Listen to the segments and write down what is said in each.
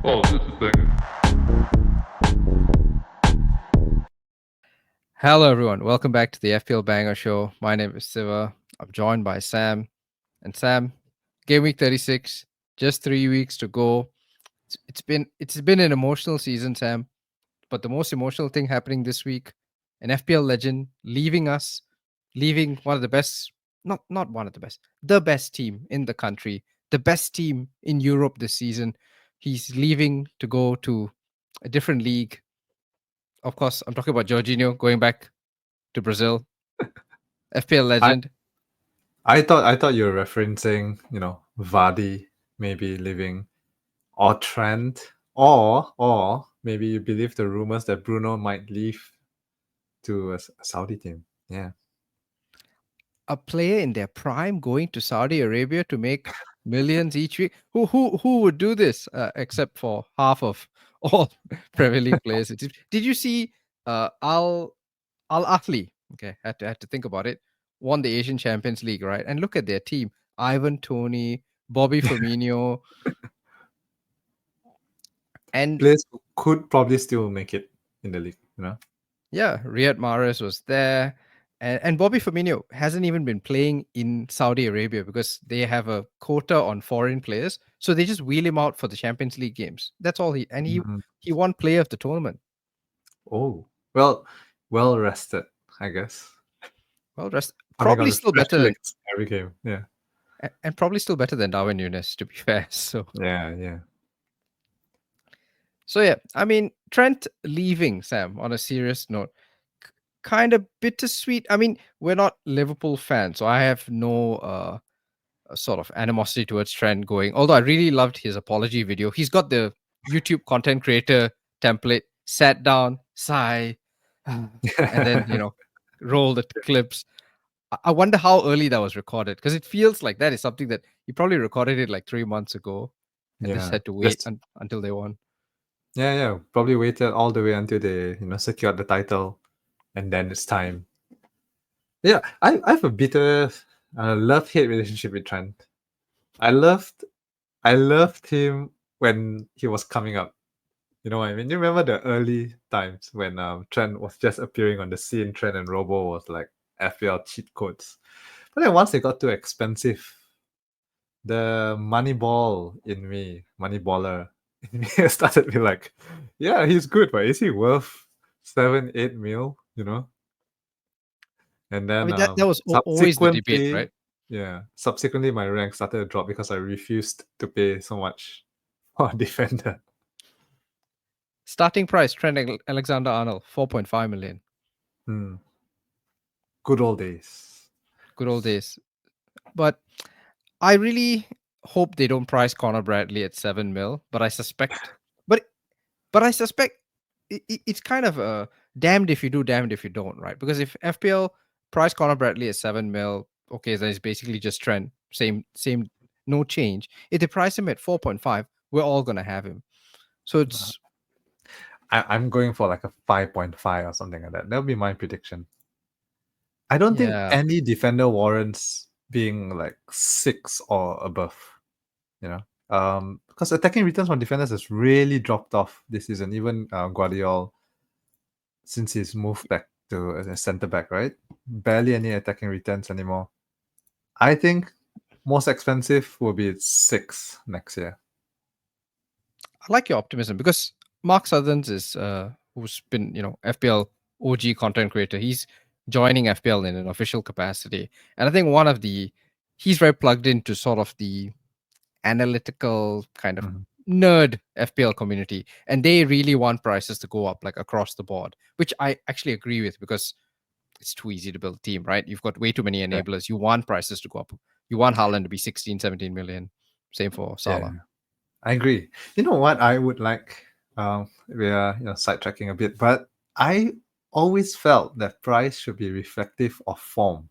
Oh, just a second. Hello, everyone. Welcome back to the FPL Banger Show. My name is Siva. I'm joined by Sam. And Sam, game week 36, just 3 weeks to go. It's been an emotional season, Sam. But the most emotional thing happening this week, an FPL legend leaving us, leaving one of the best, not one of the best, the best team in the country, the best team in Europe this season. He's leaving to go to a different league. Of course, I'm talking about Jorginho going back to Brazil. FPL I legend. I thought you were referencing, Vardy maybe leaving, or Trent, or maybe you believe the rumors that Bruno might leave to a Saudi team. Yeah. A player in their prime going to Saudi Arabia to make millions each week. Who would do this? Except for half of all Premier League players. Did you see Al Ahly? Okay, had to think about it. Won the Asian Champions League, right? And look at their team: Ivan Toney, Bobby Firmino, and Players who could probably still make it in the league. yeah, Riyad Mahrez was there. And Bobby Firmino hasn't even been playing in Saudi Arabia because they have a quota on foreign players. So they just wheel him out for the Champions League games. That's all Mhm. he won player of the tournament. Oh, well rested, I guess. Well, Coming on probably with still fresh better than legs every game. Yeah. and probably still better than Darwin Nunes, to be fair. Yeah. So yeah, I mean Trent leaving, Sam, on a serious note, kind of bittersweet. I mean, we're not Liverpool fans, so I have no a sort of animosity towards Trent going. Although I really loved his apology video. He's got the YouTube content creator template, sat down, sigh, and then, roll the clips. I wonder how early that was recorded because it feels like that is something that he probably recorded it like 3 months ago and just Yeah. had to wait Just until they won. yeah. Probably waited all the way until they, secured the title, and then it's time. Yeah, I have a bitter love-hate relationship with Trent. I loved I loved him when he was coming up. You know what I mean? You remember the early times when Trent was just appearing on the scene. Trent and Robo was like FPL cheat codes. But then once they got too expensive, the money baller in me started to be like, yeah, he's good, but is he worth 7-8 mil? And I then mean, that was always the debate, right? subsequently my rank started to drop because I refused to pay so much for a defender. Starting price, Trent Alexander-Arnold, 4.5 million. Hmm. Good old days. Good old days. But I really hope they don't price Connor Bradley at 7 mil, but I suspect, but I suspect it's kind of a damned if you do, damned if you don't, right? Because if FPL price Connor Bradley at 7 mil, okay, then it's basically just Trent, same, no change. If they price him at 4.5, we're all gonna have him. So Uh, it's I'm going for like a 5.5 or something like that. That'll be my prediction. I don't think yeah. any defender warrants being like 6 or above, because attacking returns from defenders has really dropped off this season. Even Guardiola, since he's moved back to a centre back, right? Barely any attacking returns anymore. I think most expensive will be 6 next year. I like your optimism because Mark Southerns is who's been, FPL OG content creator. He's joining FPL in an official capacity. And I think he's very plugged into sort of the analytical kind of Mhm. nerd FPL community. And they really want prices to go up like across the board, which I actually agree with because it's too easy to build a team, right? You've got way too many Yeah. enablers. You want prices to go up. You want Haaland to be 16, 17 million. Same for Salah. Yeah, I agree. You know what I would like? We are sidetracking a bit, but I always felt that price should be reflective of form.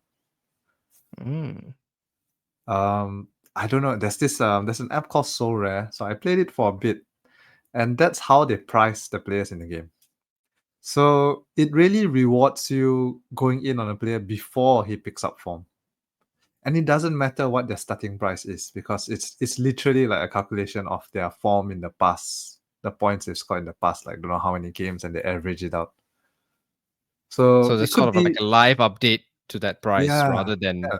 Mm. I don't know. There's an app called So Rare, so I played it for a bit, and that's how they price the players in the game. So it really rewards you going in on a player before he picks up form. And it doesn't matter what their starting price is because it's literally like a calculation of their form in the past the points they've scored in the past, like don't know how many games, and they average it out. So So it there's could sort of like be, a live update to that price yeah, rather than yeah.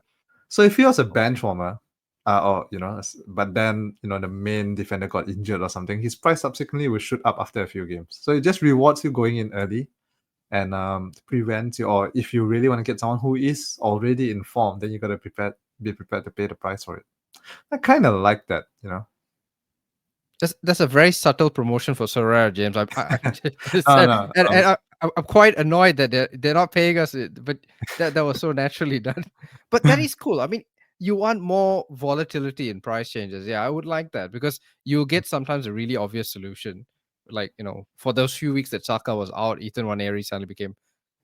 So if he was a bench warmer, or but then the main defender got injured or something, his price subsequently will shoot up after a few games. So it just rewards you going in early, and prevents you. Or if you really want to get someone who is already in form, then you gotta be prepared to pay the price for it. I kind of like that. that's a very subtle promotion for Sorare, James. I'm just, No, and, no. and I'm quite annoyed that they're not paying us, but that was so naturally done. But that is cool. I mean, you want more volatility in price changes. Yeah, I would like that because you'll get sometimes a really obvious solution. Like, for those few weeks that Saka was out, Ethan Waneri suddenly became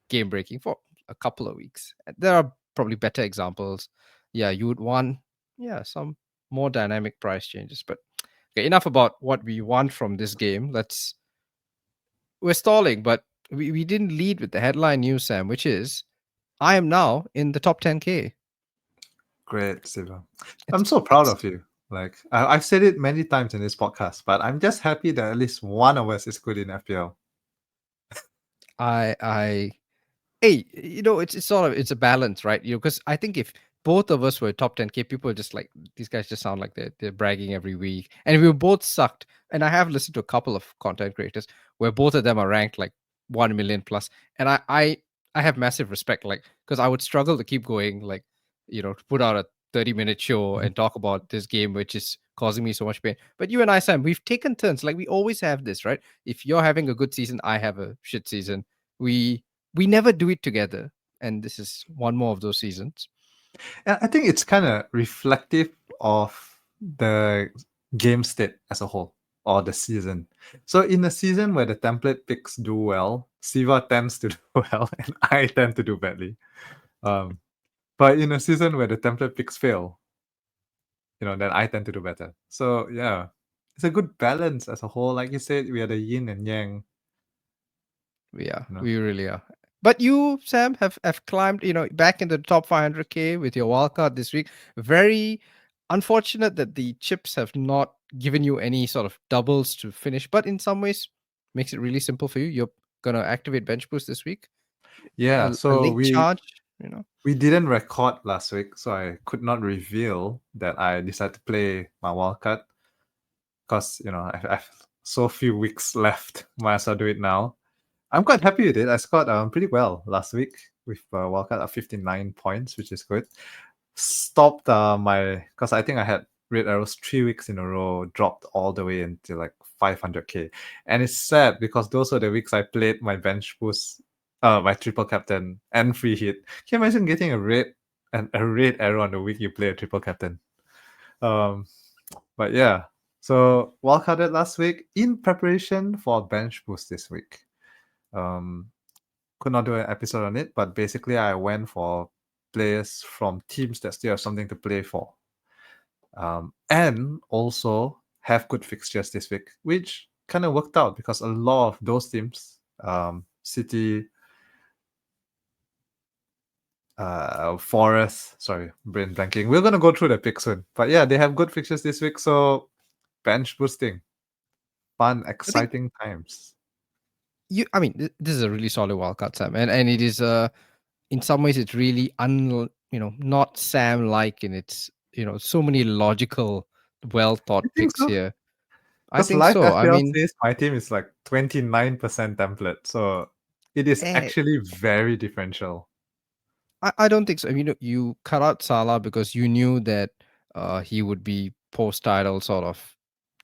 game breaking for a couple of weeks. There are probably better examples. Yeah, you would want some more dynamic price changes. But okay, enough about what we want from this game. We're stalling, but we didn't lead with the headline news, Sam, which is I am now in the top 10K. Great, Siva. It's I'm so proud it's of you. Like I've said it many times in this podcast, but I'm just happy that at least one of us is good in FPL. I hey, it's sort of it's a balance, right? Because I think if both of us were top 10K, people are just like these guys just sound like they're bragging every week. And if we both sucked, and I have listened to a couple of content creators where both of them are ranked like 1 million plus, and I have massive respect, like because I would struggle to keep going, like to put out a 30-minute show and talk about this game which is causing me so much pain. But you and I, Sam, we've taken turns. Like we always have this, right? If you're having a good season, I have a shit season. We never do it together, and this is one more of those seasons. And I think it's kind of reflective of the game state as a whole or the season. So in a season where the template picks do well, Siva tends to do well, and I tend to do badly. Um, but in a season where the template picks fail, then I tend to do better. So yeah, it's a good balance as a whole. Like you said, we are the yin and yang. Yeah, You know. we really are. But you, Sam, have climbed, back in the top 500K with your wildcard this week. Very unfortunate that the chips have not given you any sort of doubles to finish, but in some ways makes it really simple for you. You're gonna activate bench boost this week. Yeah. A So late we charge. we didn't record last week, so I could not reveal that I decided to play my wildcard because I've so few weeks left. Might as well do it now. I'm quite happy with it. I scored pretty well last week with wildcard of 59 points, which is good. Stopped my because I think I had red arrows 3 weeks in a row, dropped all the way into like 500k, and it's sad because those are the weeks I played my bench boost, my triple captain and free hit. Can you imagine getting a red arrow on the week you play a triple captain? Um, but yeah, so wildcarded last week in preparation for bench boost this week. Um, could not do an episode on it, but basically I went for players from teams that still have something to play for. And also have good fixtures this week, which kind of worked out because a lot of those teams, City, Forest, sorry, brain blanking. We're gonna go through the picks soon, but yeah, they have good fixtures this week, so bench boosting, fun, I think exciting times. I mean, this is a really solid wildcard, Sam, and it is in some ways it's really not Sam like in its so many logical, well I thought think picks so. here. I Because think live so. I FPL mean, says my team is like 29% template, so it is eh, actually very differential. I don't think so. I mean, you cut out Salah because you knew that he would be post title sort of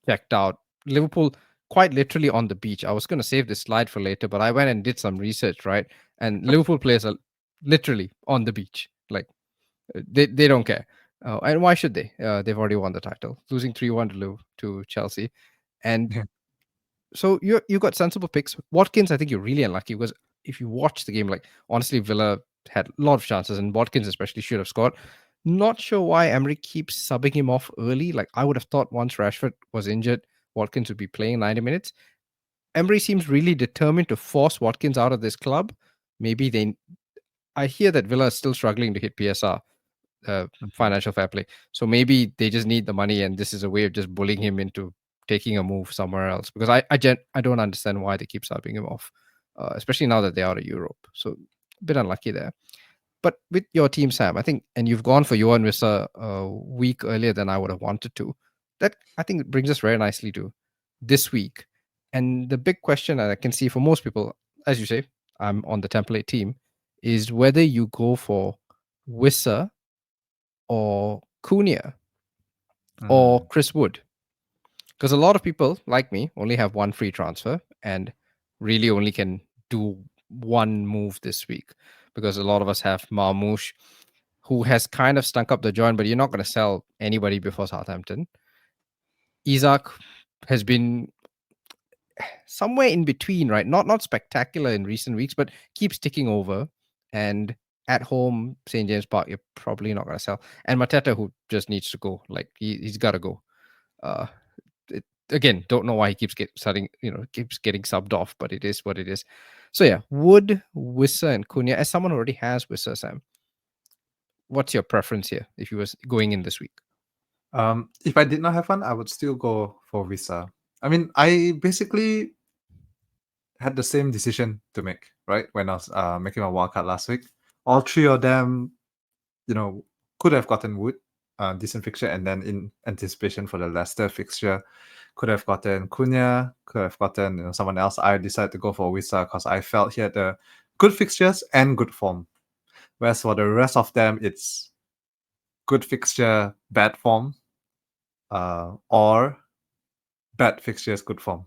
checked out. Liverpool quite literally on the beach. I was going to save this slide for later, but I went and did some research, right? And Liverpool players are literally on the beach. Like they don't care. And why should they? They've already won the title, losing 3-1 to Chelsea. And Yeah. so you got sensible picks. Watkins, I think you're really unlucky because if you watch the game, like honestly, Villa had a lot of chances, and Watkins especially should have scored. Not sure why Emery keeps subbing him off early. Like I would have thought once Rashford was injured, Watkins would be playing 90 minutes. Emery seems really determined to force Watkins out of this club. Maybe they. I hear that Villa is still struggling to hit PSR, Mhm. financial fair play. So maybe they just need the money, and this is a way of just bullying him into taking a move somewhere else, because I don't understand why they keep subbing him off, especially now that they're out of Europe. So a bit unlucky there. But with your team, Sam, I think, and you've gone for Johan Wissa a week earlier than I would have wanted to. That, I think, brings us very nicely to this week. And the big question that I can see for most people, as you say, I'm on the template team, is whether you go for Wissa or Cunha or Mm. Chris Wood. Because a lot of people, like me, only have one free transfer and really only can do one move this week. Because a lot of us have Marmoush, who has kind of stunk up the joint, but you're not going to sell anybody before Southampton. Isaac has been somewhere in between, right? Not spectacular in recent weeks, but keeps ticking over. And at home, St. James Park, you're probably not going to sell. And Mateta, who just needs to go, like he's got to go. Uh, again, don't know why he keeps getting subbed off, but it is what it is. So yeah, Wood, Wissa, and Cunha. As someone who already has Wissa, Sam, what's your preference here if you was going in this week? If I did not have one, I would still go for Visa. I mean, I basically had the same decision to make, right? When I was making my wildcard last week. All three of them, could have gotten Wood, decent fixture, and then in anticipation for the Leicester fixture, could have gotten Cunha, could have gotten someone else. I decided to go for Wissa because I felt he had the good fixtures and good form. Whereas for the rest of them, it's good fixture, bad form, or bad fixtures, good form.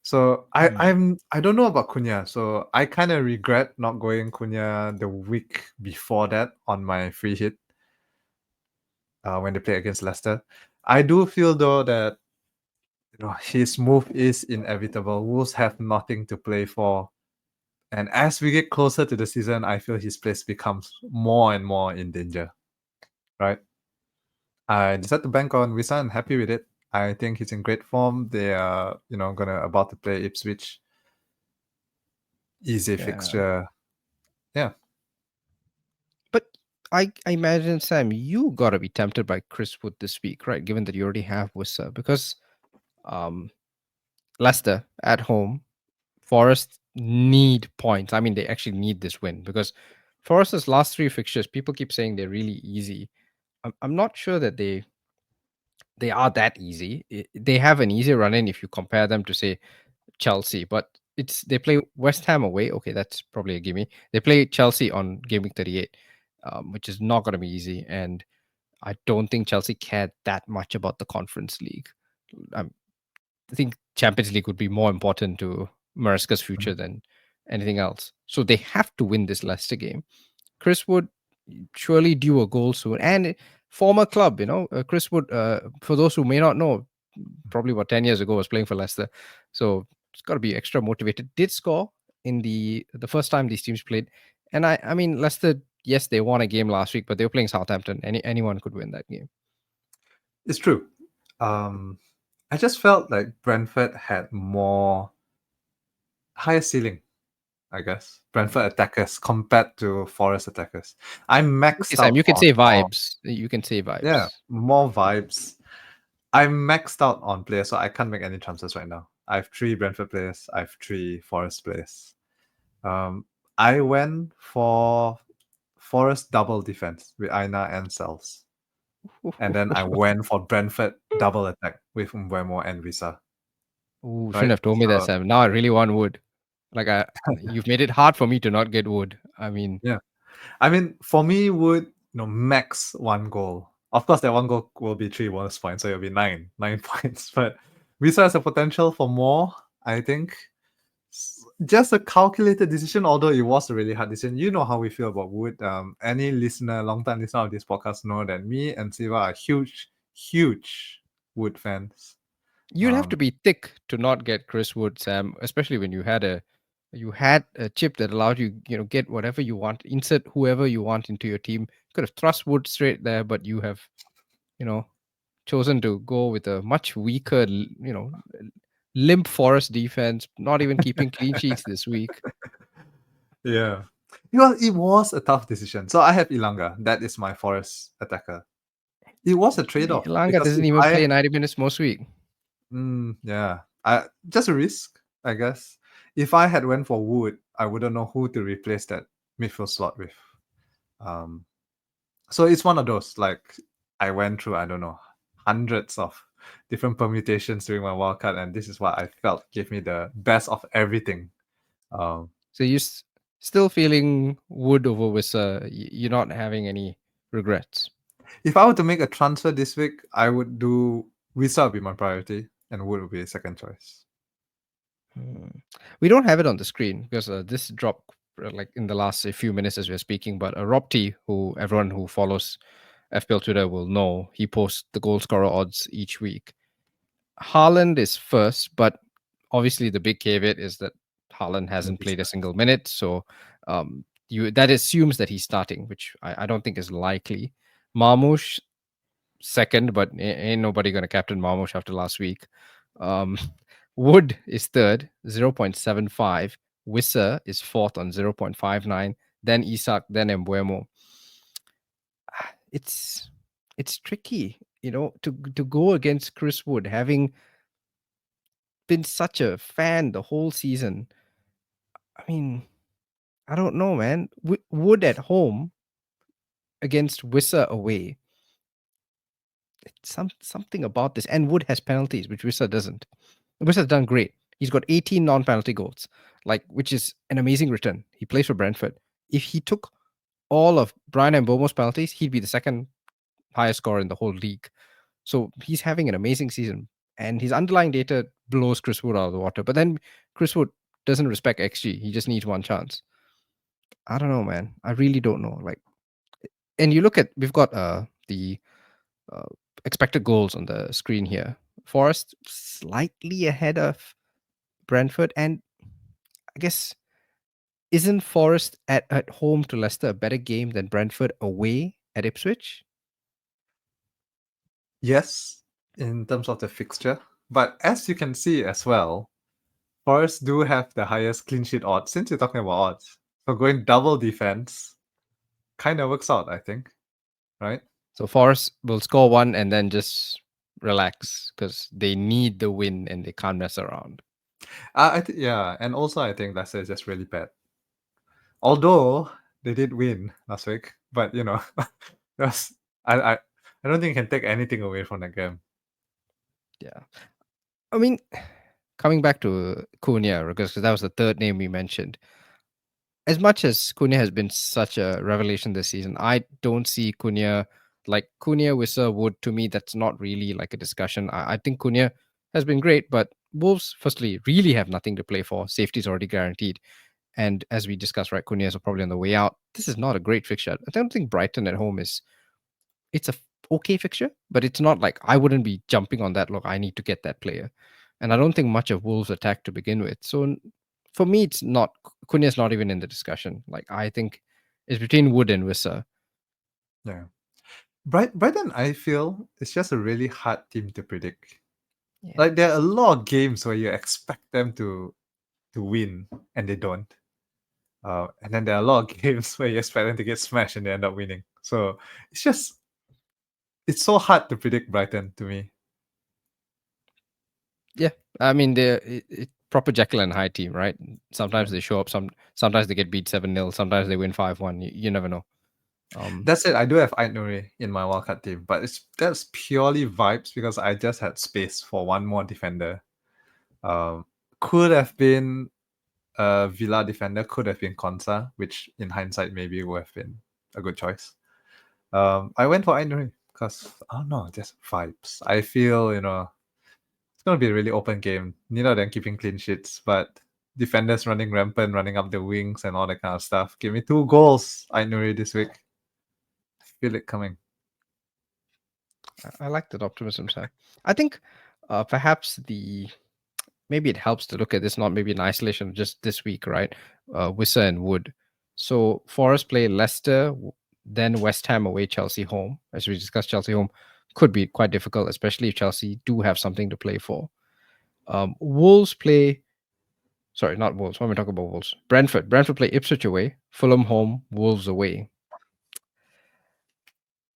So I don't know about Cunha. So I kind of regret not going Cunha the week before that on my free hit when they play against Leicester. I do feel though that his move is inevitable. Wolves have nothing to play for. And as we get closer to the season, I feel his place becomes more and more in danger. Right? I decided to bank on Wissa and happy with it. I think he's in great form. They are, gonna about to play Ipswich. Easy Yeah. fixture. Yeah. But I imagine, Sam, you got to be tempted by Chris Wood this week, right? Given that you already have Wissa, because um, Leicester at home, Forest need points. I mean, they actually need this win because Forest's last three fixtures, people keep saying they're really easy. I'm not sure that they are that easy. They have an easier run in if you compare them to, say, Chelsea, but they play West Ham away. Okay, that's probably a gimme. They play Chelsea on game week 38, which is not going to be easy. And I don't think Chelsea cared that much about the Conference League. I think Champions League would be more important to Maresca's future than anything else. So they have to win this Leicester game. Chris Wood surely due a goal soon. And former club, Chris Wood, for those who may not know, probably about 10 years ago was playing for Leicester. So it's got to be extra motivated. Did score in the first time these teams played. And I mean, Leicester, yes, they won a game last week, but they were playing Southampton. Anyone could win that game. It's true. I just felt like Brentford had more higher ceiling, I guess. Brentford attackers compared to Forest attackers. I Okay, maxed Sam, out you can on say all. vibes. You can say Yeah, vibes. more vibes. I'm maxed out on players, so I can't make any transfers right now. I have 3 Brentford players. I have 3 Forest players. I went for Forest double defense with Aina and Cells. And then I went for Brentford double attack with Mbeumo and Wissa. Ooh, shouldn't Right? have told me that, So Sam. Now I really want wood. Like you've made it hard for me to not get wood. I mean, yeah. I mean, for me, would max 1 goal. Of course, that 1 goal will be 3 bonus points, so it'll be 9 points. But Visa has a potential for more, I think. Just a calculated decision, although it was a really hard decision. You know how we feel about Wood. Any listener, long-time listener of this podcast know that me and Siva are huge, huge Wood fans. you'd have to be thick to not get Chris Wood, Sam. Especially when you had a chip that allowed you, get whatever you want, insert whoever you want into your team. Could have thrust Wood straight there, but you have, you know, chosen to go with a much weaker, limp Forest defense, not even keeping clean sheets this week. Yeah. Well, it was a tough decision. So I have Ilanga. That is my Forest attacker. It was a trade-off Elanga because doesn't if even I play 90 minutes most week. yeah, I just a risk, I guess. If I had went for Wood, I wouldn't know who to replace that midfield slot with. Um, so it's one of those like I went through, I don't know, hundreds of different permutations during my wildcard, and this is what I felt gave me the best of everything. Um, So still feeling Wood over Wissa. You're not having any regrets. if I were to make a transfer this week, I would do Wissa would be my priority, and Wood would be a second choice. Hmm. We don't have it on the screen because this dropped like in the last few minutes as we're speaking. But Rob T, who everyone who follows FPL Twitter will know, he posts the goal scorer odds each week. Haaland is first, but obviously the big caveat is that Haaland hasn't played a single minute, so that assumes that he's starting, which I don't think is likely. Marmoush second, but ain't nobody gonna captain Marmoush after last week. Um, Wood is third, 0.75. Wissa is fourth on 0.59. Then Isak, then Mbeumo. It's it's tricky, to go against Chris Wood, having been such a fan the whole season. I mean, I don't know, man. Wood at home against Wissa away. It's something about this, and Wood has penalties, which Wissa doesn't. Wissa's done great. He's got 18 non-penalty goals, which is an amazing return. He plays for Brentford. If he took all of Brian and Mbeumo's penalties, he'd be the second highest scorer in the whole league. So he's having an amazing season, and his underlying data blows Chris Wood out of the water. But then Chris Wood doesn't respect XG. He just needs one chance. I don't know, man. I really don't know. And you look at we've got the uh, expected goals on the screen here. Forest slightly ahead of Brentford, and I guess isn't Forest at home to Leicester a better game than Brentford away at Ipswich? Yes, in terms of the fixture, but as you can see as well, Forest do have the highest clean sheet odds. Since you're talking about odds, so going double defense kind of works out, I think, right? So Forest will score one and then just relax because they need the win and they can't mess around. Yeah, and also I think Leicester is just really bad. Although they did win last week, but that's I I don't think you can take anything away from the game. Yeah. I mean, coming back to Cunha, because that was the third name we mentioned. As much as Cunha has been such a revelation this season, I don't see Cunha like Cunha, Wissa, Wood. To me, that's not really like a discussion. I think Cunha has been great, but Wolves, firstly, really have nothing to play for. Safety is already guaranteed. And as we discussed, right, Cunha is probably on the way out. This is not a great fixture. I don't think Brighton at home it's a okay fixture, but it's not like I wouldn't be jumping on that. Look, I need to get that player, and I don't think much of Wolves attack to begin with. So for me, it's not Cunha's not even in the discussion. Like I think it's between Wood and Wissa. Yeah, Brighton, I feel it's just a really hard team to predict. Yeah, Like there are a lot of games where you expect them to win and they don't. And then there are a lot of games where you expect them to get smashed and they end up winning. So it's so hard to predict Brighton to me. yeah. I mean, they're proper Jekyll and Hyde team, right? Yeah. Sometimes they show up. Sometimes they get beat 7-0. Sometimes they win 5-1. You never know. That's it. I do have Ait Nuri in my wildcard team, but that's purely vibes because I just had space for one more defender. Um, could have been a Villa defender, could have been Konsa, which in hindsight maybe would have been a good choice. I went for Ait Nuri because I don't know, just vibes. I feel it's gonna be a really open game. Neither of them keeping clean sheets, but defenders running rampant, running up the wings and all that kind of stuff. Give me 2 goals, Ait Nuri this week. I feel it coming. I like that optimism, Sam. I think perhaps maybe it helps to look at this not maybe in isolation just this week, right? Wissa and Wood. So Forest play Leicester, then West Ham away, Chelsea home. As we discussed, Chelsea home could be quite difficult, especially if Chelsea do have something to play for. Wolves play. Sorry, not Wolves. When we talk about Wolves, Brentford. Brentford play Ipswich away, Fulham home, Wolves away.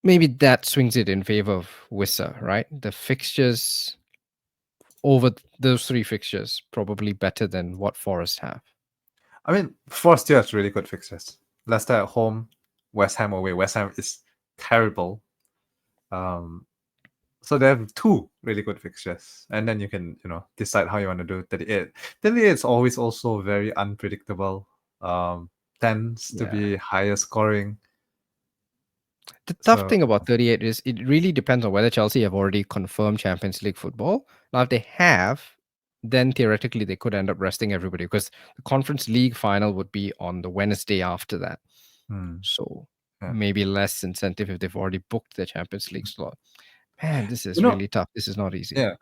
maybe that swings it in favor of Wissa, right? The fixtures over those three fixtures probably better than what Forest have. I mean, Forest still has really good fixtures. Leicester at home, West Ham away. West Ham is terrible. Um, so they have two really good fixtures, and then you can decide how you want to do 38. 38 is always also very unpredictable. Tends to Yeah. be higher scoring. The tough So thing about 38 is it really depends on whether Chelsea have already confirmed Champions League football. Now, if they have, then theoretically they could end up resting everybody because the Conference League final would be on the Wednesday after that. hmm, So yeah. maybe less incentive if they've already booked the Champions League slot. Man, this You is know, really tough. This is not easy. yeah.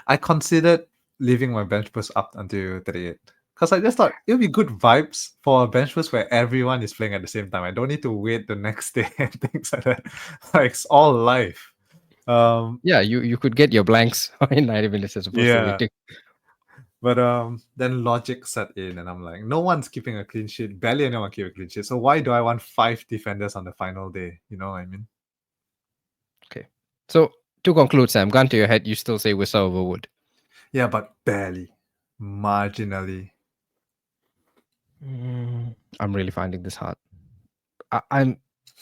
I considered leaving my bench boost up until 38 because I just thought it would be good vibes for a bench boost where everyone is playing at the same time. I don't need to wait the next day and things like that. Like it's all live. Yeah, you could get your blanks in 90 minutes as opposed to Yeah, waiting. but then logic set in, and I'm like, no one's keeping a clean sheet. Barely anyone keep a clean sheet. So why do I want 5 defenders on the final day? You know what I mean? Okay. So to conclude, Sam, gun to your head, you still say Wissa over Wood. Yeah, but barely, marginally. I'm really finding this hard. I'm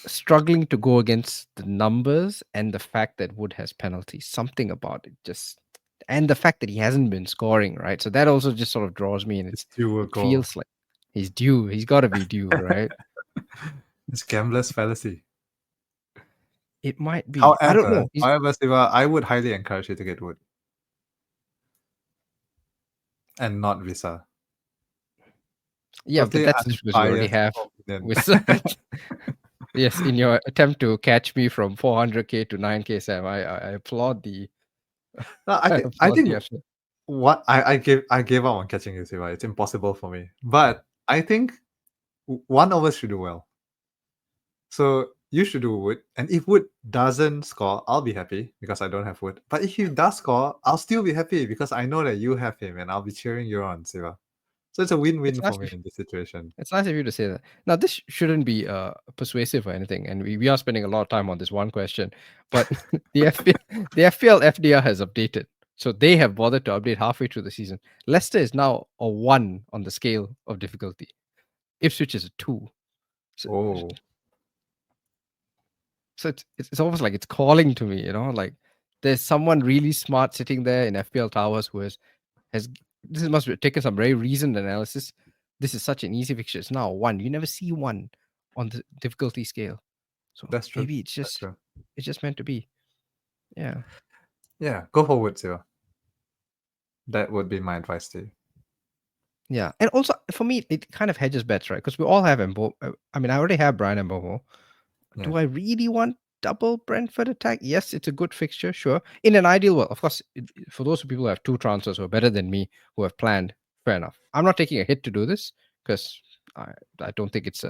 struggling to go against the numbers and the fact that Wood has penalties. Something about it just, and the fact that he hasn't been scoring, right? So that also just sort of draws me, and It's due a it goal. feels like he's due. He's got to be due, right? It's gambler's fallacy. It might be. I don't However, know. He's, however, Siva, I would highly encourage you to get Wood and not Visa. yeah, but Totally that's just because you already unbiased have opinion. with. Yes, in your attempt to catch me from 400k to 9k, Sam, I applaud the No, I I applaud the think effort. what I gave up on catching you, Siva. It's impossible for me. But I think one of us should do well. So you should do Wood, and if Wood doesn't score, I'll be happy because I don't have Wood. But if he does score, I'll still be happy because I know that you have him, and I'll be cheering you on, Siva. So it's a It's win-win nice. for me in this situation. It's nice of you to say that. Now, this shouldn't be persuasive or anything, and we are spending a lot of time on this one question. But the FPL FDR has updated, so they have bothered to update halfway through the season. Leicester is now a 1 on the scale of difficulty. Ipswich is a 2. So, Oh, so it's almost like it's calling to me, like there's someone really smart sitting there in FPL Towers who has this must be taken some very reasoned analysis. This is such an easy fixture. It's now a 1. You never see 1 on the difficulty scale. So that's true. maybe That's true. it's just meant to be. Yeah. Yeah, go for Wood, Siva. That would be my advice to you. Yeah. And also for me, it kind of hedges bets, right? Because we all have Mbeumo. I mean, I already have Brian Mbeumo. Yeah. Do I really want double Brentford attack? Yes, it's a good fixture, sure. In an ideal world, of course, for those people who have two transfers who are better than me, who have planned, fair enough. I'm not taking a hit to do this because I, I don't think it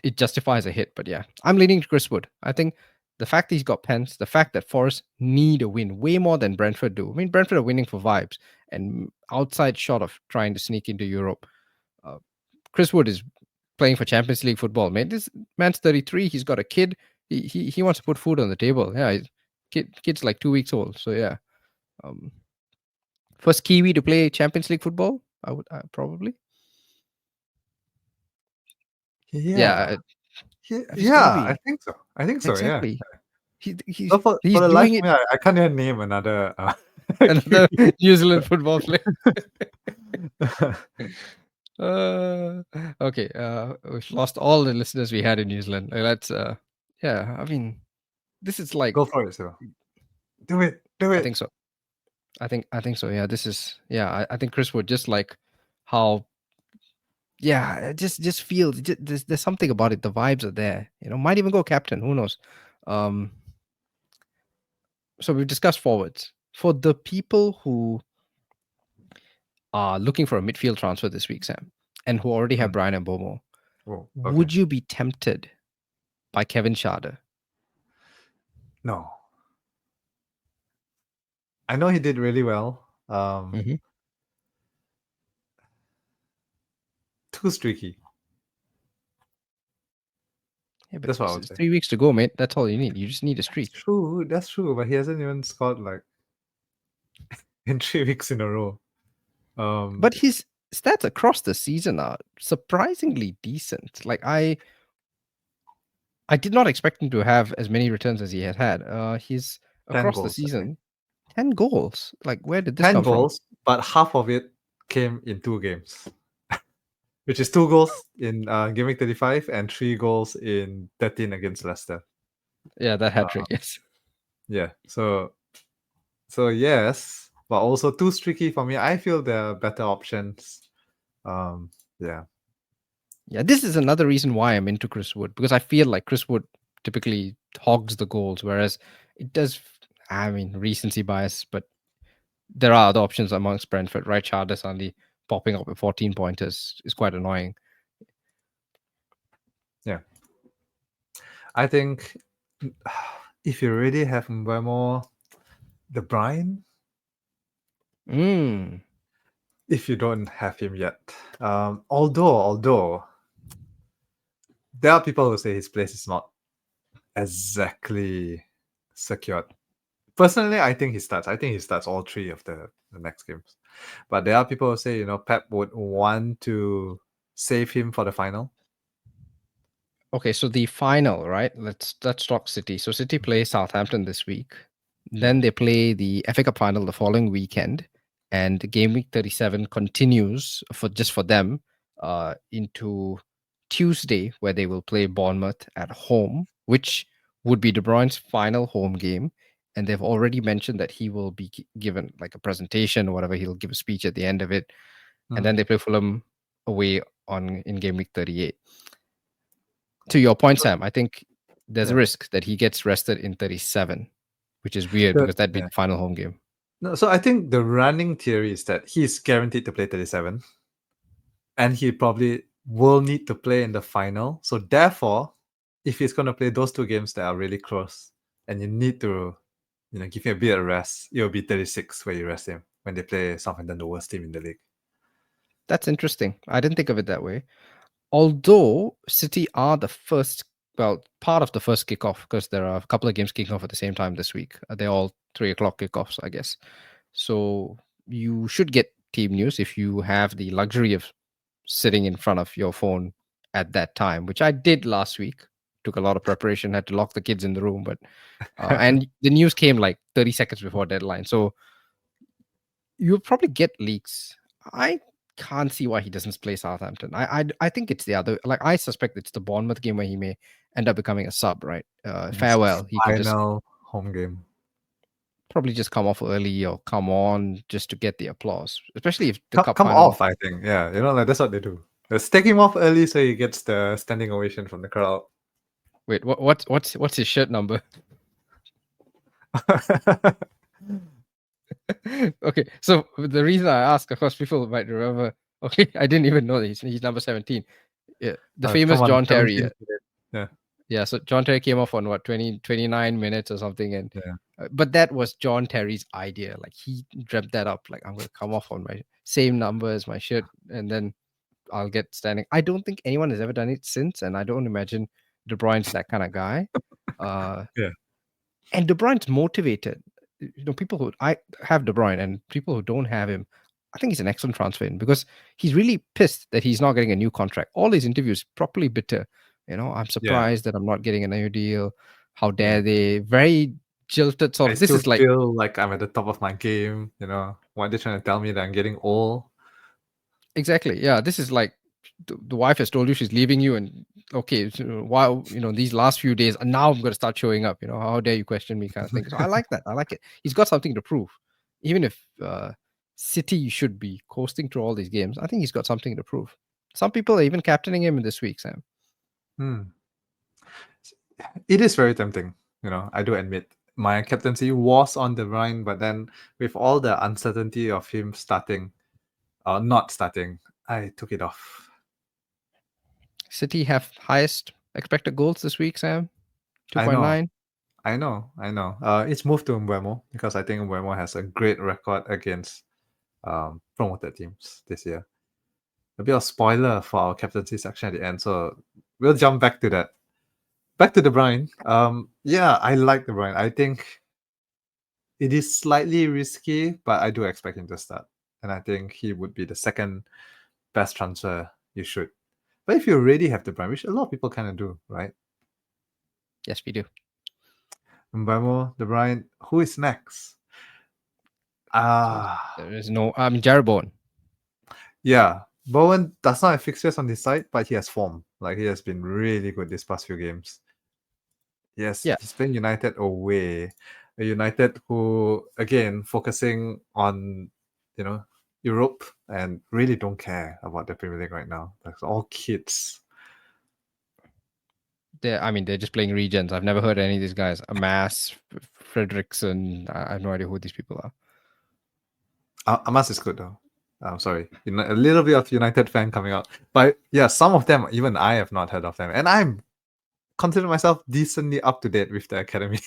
it justifies a hit. But yeah, I'm leaning to Chris Wood. I think the fact that he's got pens, the fact that Forest need a win way more than Brentford do. I mean, Brentford are winning for vibes and outside shot of trying to sneak into Europe. Uh, Chris Wood is playing for Champions League football, man. This man's 33. He's got a kid. He wants to put food on the table. Yeah, kid's like 2 weeks old. So yeah, um, first Kiwi to play Champions League football. I would probably. Yeah, Yeah. he's got to Yeah, I be think so. I think so, yeah. exactly. But for He's the life doing of it. me, I can't even name another Another Kiwi. New Zealand football player. Uh, okay. We've lost all the listeners we had in New Zealand. Let's. Yeah. I mean, this is like. Go for it, Siva. Do it. Do I it. think so. I think so. Yeah. This is. Yeah. I think Chris Wood just like how. Yeah. It just feels. There's something about it. The vibes are there. Might even go captain. Who knows? Um. So we've discussed forwards for the people who are looking for a midfield transfer this week, Sam, and who already have Mm. Brian and Bomo. Oh, okay. Would you be tempted by Kevin Schade? No. I know he did really well. Hmm. Too streaky. Yeah, but That's what I would it's say. 3 weeks to go, mate. That's all you need. You just need a That's streak. true. That's true. But he hasn't even scored like in 3 weeks in a row. But his stats across the season are surprisingly decent. Like I did not expect him to have as many returns as he has had. He's 10 across the goals, I think. season, 10 goals. Like where did this 10 come from? goals, but half of it came in 2 games, which is 2 goals in Game Week 35 and 3 goals in 13 against Leicester. Yeah, that hat Uh, trick. Yes. yeah. So yes, but also too streaky for me. I feel there are better options. Um, yeah. Yeah, this is another reason why I'm into Chris Wood because I feel like Chris Wood typically hogs the goals, whereas it does. I mean, recency bias, but there are other options amongst Brentford, right? Charter suddenly popping up with 14 pointers is quite annoying. Yeah. I think if you really have Mbeumo, De Bruyne, Mm. if you don't have him yet. Although there are people who say his place is not exactly secured. Personally, I think he starts. I think he starts all three of the next games. But there are people who say, Pep would want to save him for the final. Okay, so the final, right? Let's talk City. So City play Southampton this week. Yeah. Then they play the FA Cup final the following weekend, and game week 37 continues for them into Tuesday, where they will play Bournemouth at home, which would be De Bruyne's final home game. And they've already mentioned that he will be given like a presentation or whatever. He'll give a speech at the end of it, and then Mm. they play Fulham away on in game week 38. To your point, Sam, I think there's a Yeah. risk that he gets rested in 37, which is weird because that'd be Yeah. the final home game. No, so I think the running theory is that he's guaranteed to play 37, and he probably will need to play in the final. So therefore, if he's going to play those 2 games that are really close, and you need to, give him a bit of rest, it will be 36 where you rest him when they play Southampton, the worst team in the league. That's interesting. I didn't think of it that way. Although City are the first, well, part of the first kickoff because there are a couple of games kicking off at the same time this week. They're all 3 o'clock kickoffs, I guess. So you should get team news if you have the luxury of sitting in front of your phone at that time, which I did last week. Took a lot of preparation, had to lock the kids in the room, but and the news came like 30 seconds before deadline. So you'll probably get leaks. I can't see why he doesn't play Southampton. I think it's the other. Like I suspect it's the Bournemouth game where he may end up becoming a sub. Right? His Farewell. He can just final home game. probably just come off early or come on just to get the applause, especially if the cup Come final. off, I think. Yeah, like that's what they do. Let's take him off early so he gets the standing ovation from the crowd. Wait, what's his shirt number? Okay, so the reason I ask, of course, people might remember. Okay, I didn't even know that he's number 17. Yeah, the famous Come on, John Terry. 17th minute. Yeah, Yeah, so John Terry came off on what 29 minutes or something, and yeah. but that was John Terry's idea. Like he dreamt that up. Like I'm gonna come off on my same number as my shirt, and then I'll get standing. I don't think anyone has ever done it since, and I don't imagine De Bruyne's that kind of guy. Uh, Yeah. and De Bruyne's motivated. People who I have De Bruyne and people who don't have him, I think he's an excellent transfer in because he's really pissed that he's not getting a new contract. All his interviews properly bitter. I'm Yeah. surprised that I'm not getting a new deal. How Yeah. dare they? Very jilted sort I of. This still is like feel like I'm at the top of my game. Why are they trying to tell me that I'm getting old? exactly, yeah. This is like the wife has told you she's leaving you, and okay, so why these last few days, and now I'm going to start showing up. How dare you question me, kind of thing. So I like that. I like it. He's got something to prove, even if City should be coasting through all these games. I think he's got something to prove. Some people are even captaining him in this week, Sam. Hmm. It is very tempting. I do admit my captaincy was on the Rhine, but then with all the uncertainty of him starting or not starting, I took it off. City have highest expected goals this week, Sam. I know. 2.9. It's moved to Mbeumo because I think Mbeumo has a great record against promoted teams this year. A bit of spoiler for our captaincy section at the end, so we'll jump back to that. back to De Bruyne. Yeah, I like De Bruyne. I think it is slightly risky, but I do expect him to start, and I think he would be the second best transfer you should. But if you already have De Bruyne, which a lot of people kind of do, right? Yes, we do. Mbeumo, De Bruyne, who is next? So Ah, there is no. Jeroboam. yeah. Bowen does not have fixtures on this side, but he has form. Like he has been really good these past few games. Yes, Yeah, he's playing United away. A United who again focusing on, you know, Europe and really don't care about the Premier League right now. Like all kids. they're. I mean, they're just playing regions. I've never heard any of these guys. Amass, Fredrickson. I have no idea who these people are. Amas is good though. I'm sorry, a little bit of United fan coming out, but yeah, some of them even I have not heard of them, and I'm consider myself decently up to date with the academy.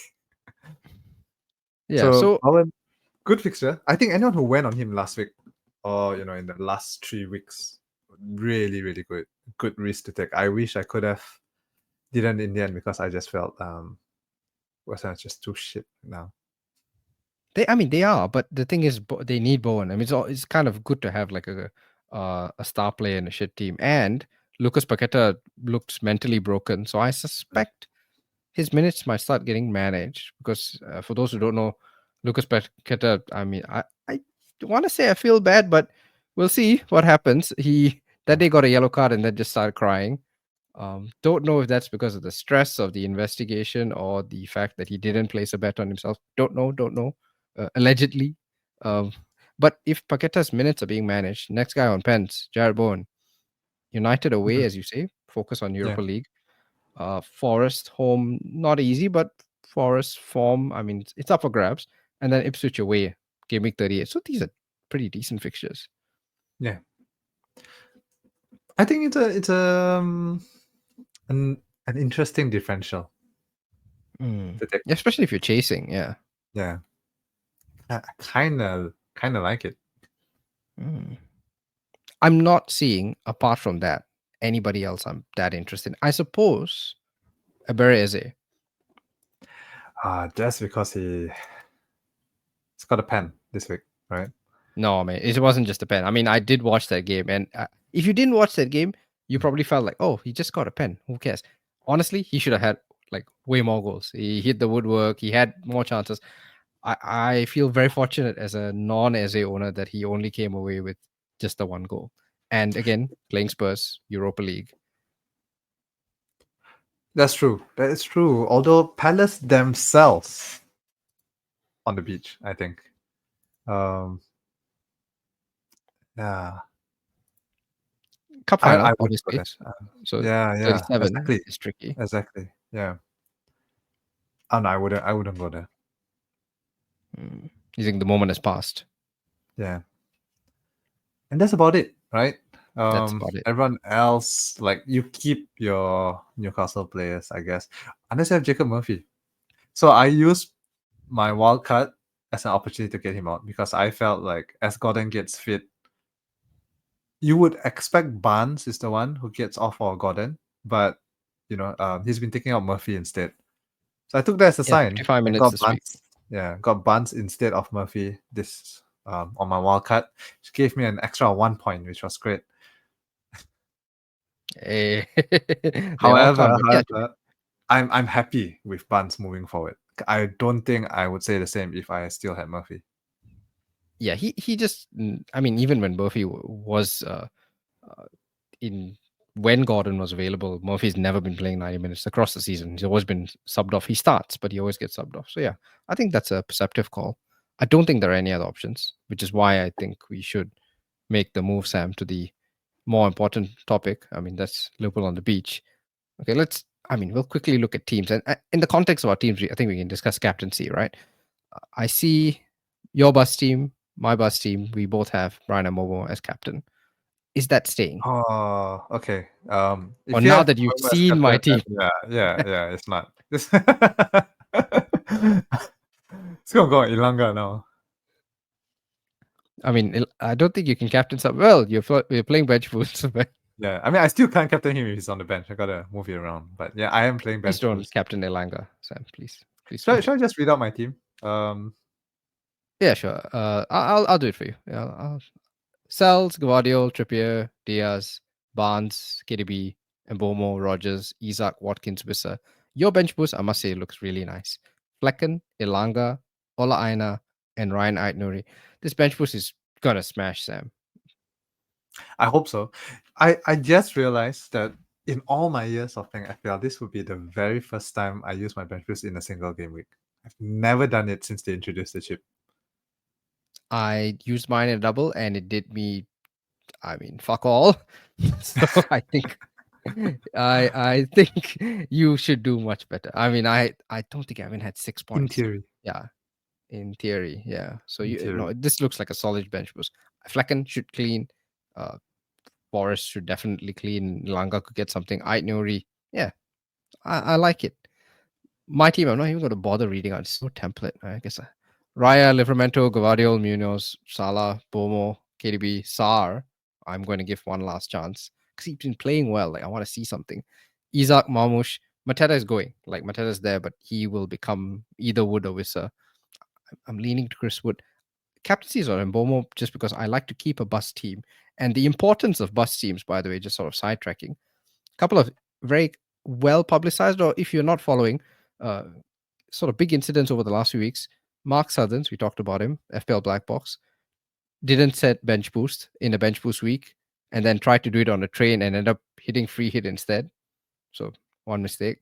Yeah. So So Bowen, good fixture. I think anyone who went on him last week, or in the last 3 weeks, really, really good. Good risk to take. I wish I could have didn't in the end because I just felt was just too shit now. they. I mean, they are. But the thing is, they need Bowen. I mean, it's kind of good to have like a star player in a shit team. And Lucas Paqueta looks mentally broken. So I suspect his minutes might start getting managed because for those who don't know, Lucas Paqueta, I mean, I want to say I feel bad, but we'll see what happens. He that day got a yellow card and then just started crying. Don't know if that's because of the stress of the investigation or the fact that he didn't place a bet on himself. Don't know. Allegedly. Um, but if Paqueta's minutes are being managed, next guy on pens, Jared Bowen, United away, Mhm. as you say, focus on Yeah, Europa League. Forest home, not easy, but Forest form, I mean, it's up for grabs. And then Ipswich away, game week 38. So these are pretty decent fixtures. yeah. I think an interesting differential Mm. to take. Especially if you're chasing, yeah. Yeah, I kind of like it. Mm. I'm not seeing, apart from that, anybody else I'm that interested in. I suppose Abere Eze. Just because he's got a pen this week, right? No, man, it wasn't just a pen. I mean, I did watch that game, and if you didn't watch that game, you probably felt like, oh, he just got a pen. Who cares? Honestly, he should have had like way more goals. He hit the woodwork. He had more chances. I feel very fortunate as a non-Eze owner that he only came away with just the one goal. And again, playing Spurs, Europa League. That's true. That is true. Although Palace themselves on the beach, I think. Um, yeah, Cup I final, would go obviously. there. So Yeah, yeah, 37 exactly, is tricky. exactly. Yeah. Oh no, I wouldn't go there. Mm. You think the moment has passed? Yeah, and that's about it, right? That's about it. Everyone else, like you keep your Newcastle players, I guess, unless you have Jacob Murphy. So I used my wild card as an opportunity to get him out because I felt like as Gordon gets fit, you would expect Barnes is the one who gets off for Gordon, but he's been taking out Murphy instead. So I took that as a Yeah, sign 55 and minutes got this week. Barnes. Yeah, got Barnes instead of Murphy this on my wild card, which gave me an extra 1 point, which was great. Eh, they all However, count, but yeah, however, I'm happy with Barnes moving forward. I don't think I would say the same if I still had Murphy. yeah, he just. I mean, even when Murphy was uh, in when Gordon was available, Murphy's never been playing 90 minutes across the season. He's always been subbed off. He starts, but he always gets subbed off. So yeah, I think that's a perceptive call. I don't think there are any other options, which is why I think we should make the move, Sam, to the more important topic. I mean, that's Liverpool on the beach. Okay, let's. I mean, we'll quickly look at teams, and in the context of our teams, I think we can discuss captaincy, right? I see your bus team, my bus team. We both have Brian and Momo as captain. Is that staying? Oh, okay. Or If you now have that you've Mbeumo as seen my captain, then team, yeah, it's not. It's gonna go on Ilanga now. I mean, I don't think you can captain some. Well, you're playing bench boost. Yeah, I mean, I still can't captain him if he's on the bench. I gotta move it around. But yeah, I am playing Please bench don't boost. captain Elanga, Sam. Please, please Should I, don't. should I just read out my team? Um, Yeah, sure. I'll do it for you. Yeah, Cells, Guardiola, Trippier, Diaz, Barnes, KDB, Mbeumo, Rogers, Isaac, Watkins, Wissa. Your bench boost, I must say, looks really nice. Flecken, Ilanga, Ola Aina, and Ryan Aitnuri. This bench boost is gonna smash, Sam. I hope so. I just realized that in all my years of playing FPL, this would be the very first time I use my bench boost in a single game week. I've never done it since they introduced the chip. I used mine in a double, and it did me, I mean, fuck all. So I think I think you should do much better. I mean, I don't think I even had six In points. theory. Yeah, in theory, yeah. So In you theory. know, this looks like a solid bench boost. Flecken should clean. Uh, Forest should definitely clean. Langa could get something. Ait Nuri, yeah, I like it. My team, I'm not even going to bother reading out. It's no template. I guess. Raya, Livramento, Gvardiol, Munoz, Salah, Bomo, KDB, Sar. I'm going to give one last chance because he's been playing well. Like I want to see something. Isaac, Marmush, Mateta is going. Like Mateta's there, but he will become either Wood or Wissa. I'm leaning to Chris Wood. Captaincy is on Mbeumo just because I like to keep a bus team. And the importance of bus teams, by the way, just sort of sidetracking. A couple of very well publicized, or if you're not following, uh, sort of big incidents over the last few weeks. Mark Southerns, we talked about him, FPL Black Box, didn't set bench boost in a bench boost week and then tried to do it on a train and ended up hitting free hit instead. So one mistake.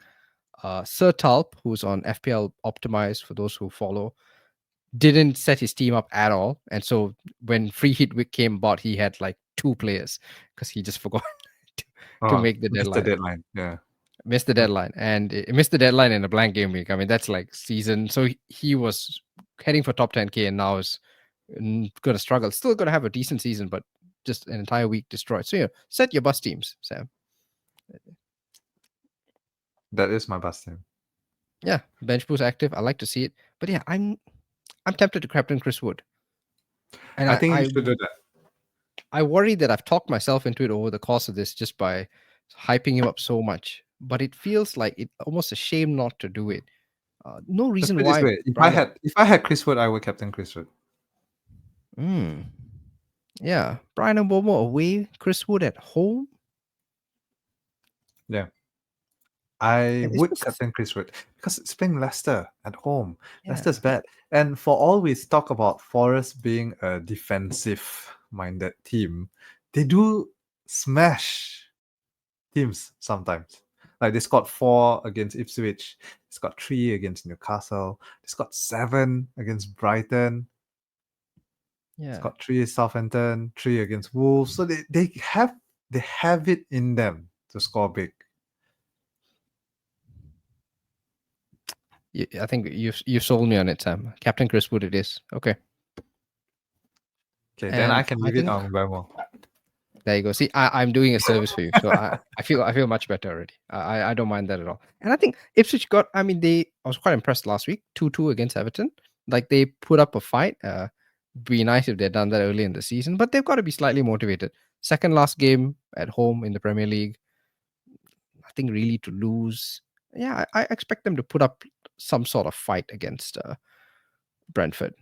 Sir Talp, who's on FPL Optimize for those who follow, didn't set his team up at all. And so when free hit week came about, he had like two players because he just forgot to, to Oh, make the missed the deadline. deadline. Yeah. Missed the Mm, deadline and it missed the deadline in a blank game week. I mean, that's like season. So he was heading for top 10K and now is going to struggle. Still going to have a decent season, but just an entire week destroyed. So, yeah, set your bus teams, Sam. that is my bus team. Yeah, bench boost active. I like to see it. But yeah, I'm tempted to captain Chris Wood. And I think you should do that. I worry that I've talked myself into it over the course of this just by hyping him up so much. But it feels like it's almost a shame not to do it. No Let's reason put it this why way. Brian. If I had Chris Wood, I would captain Chris Wood. Mm, yeah, Brian and Bomo away, Chris Wood at home. Yeah. I And it's would just captain Chris Wood because it's playing Leicester at home. yeah, Leicester's bad. And for all we talk about Forest being a defensive minded team, they do smash teams sometimes. Like they scored 4 against Ipswich, they scored 3 against Newcastle, they scored 7 against Brighton, they yeah. scored 3 Southampton, 3 against Wolves. So they have it in them to score big. I think you've sold me on it, Sam. Captain Chris Wood, it is okay. Okay, then I And can I leave it think on Mbeumo. there you go. See, I'm doing a service for you, so I feel much better already. I don't mind that at all. And I think Ipswich got. I mean, I was quite impressed last week, 2-2 against Everton. Like they put up a fight. Be nice if they'd done that early in the season, but they've got to be slightly motivated. Second last game at home in the Premier League, nothing really to lose. Yeah, I expect them to put up some sort of fight against Brentford.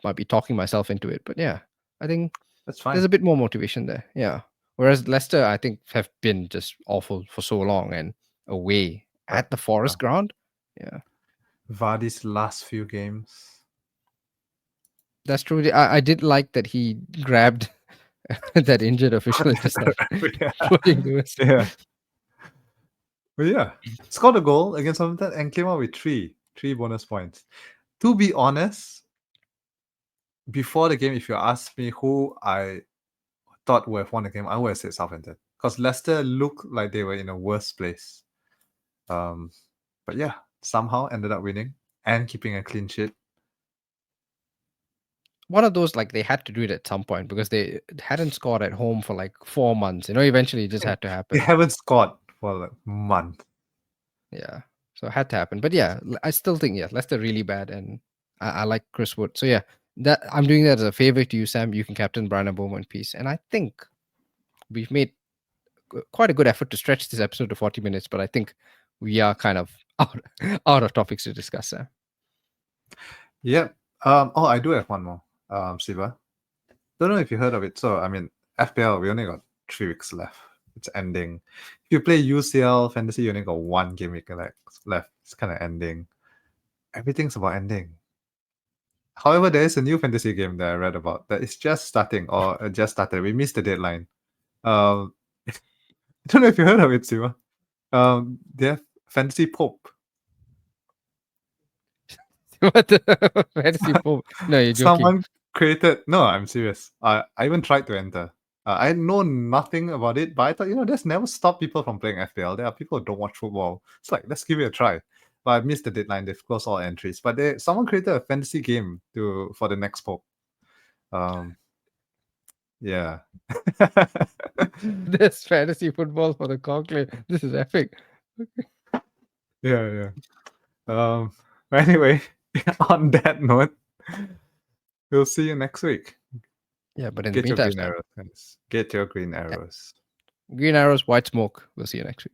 Might be talking myself into it, but yeah, I think That's there's fine. a bit more motivation there. Yeah. Whereas Leicester, I think, have been just awful for so long and away But at the Forest ground. Yeah, Vardy's last few games. that's true. I did like that he grabbed that injured official and just started yeah. putting the whistle. Yeah. But yeah. Scored a goal against Southampton and came out with three bonus points. To be honest, before the game, if you asked me who I thought would have won the game, I would have said Southampton. Because Leicester looked like they were in a worse place. But yeah, somehow ended up winning and keeping a clean sheet. One of those, like, they had to do it at some point because they hadn't scored at home for like 4 months. Eventually it just Yeah. had to They happen. haven't scored for like a month. Yeah. So it had to happen. But yeah, I still think, yeah, Leicester really bad. And I like Chris Wood. So yeah, that I'm doing that as a favor to you, Sam. You can captain Brian Mbeumo in peace. And I think we've made quite a good effort to stretch this episode to 40 minutes, but I think we are kind of out of topics to discuss, Sam. Yep. Oh, I do have one more. Siva. Don't know if you heard of it. So, I mean, FPL, we only got 3 weeks left. It's ending. If you play UCL fantasy, you only got 1 game week left. It's kind of ending. Everything's about ending. However, there is a new fantasy game that I read about that is just starting or just started. We missed the deadline. I don't know if you heard of it, Siva. They have Fantasy Pope. What the fantasy pool? No, you're joking. Someone created. No, I'm serious. I even tried to enter. I know nothing about it, but I thought, that's never stopped people from playing FPL. There are people who don't watch football. It's like, let's give it a try. But I missed the deadline. They've closed all entries. But someone created a fantasy game for the next Pope. Yeah. This fantasy football for the conclave. This is epic. Yeah. Anyway, on that note, we'll see you next week. Yeah, but in the Get your meantime, green arrows, guys. Get your green arrows. green arrows, white smoke. We'll see you next week.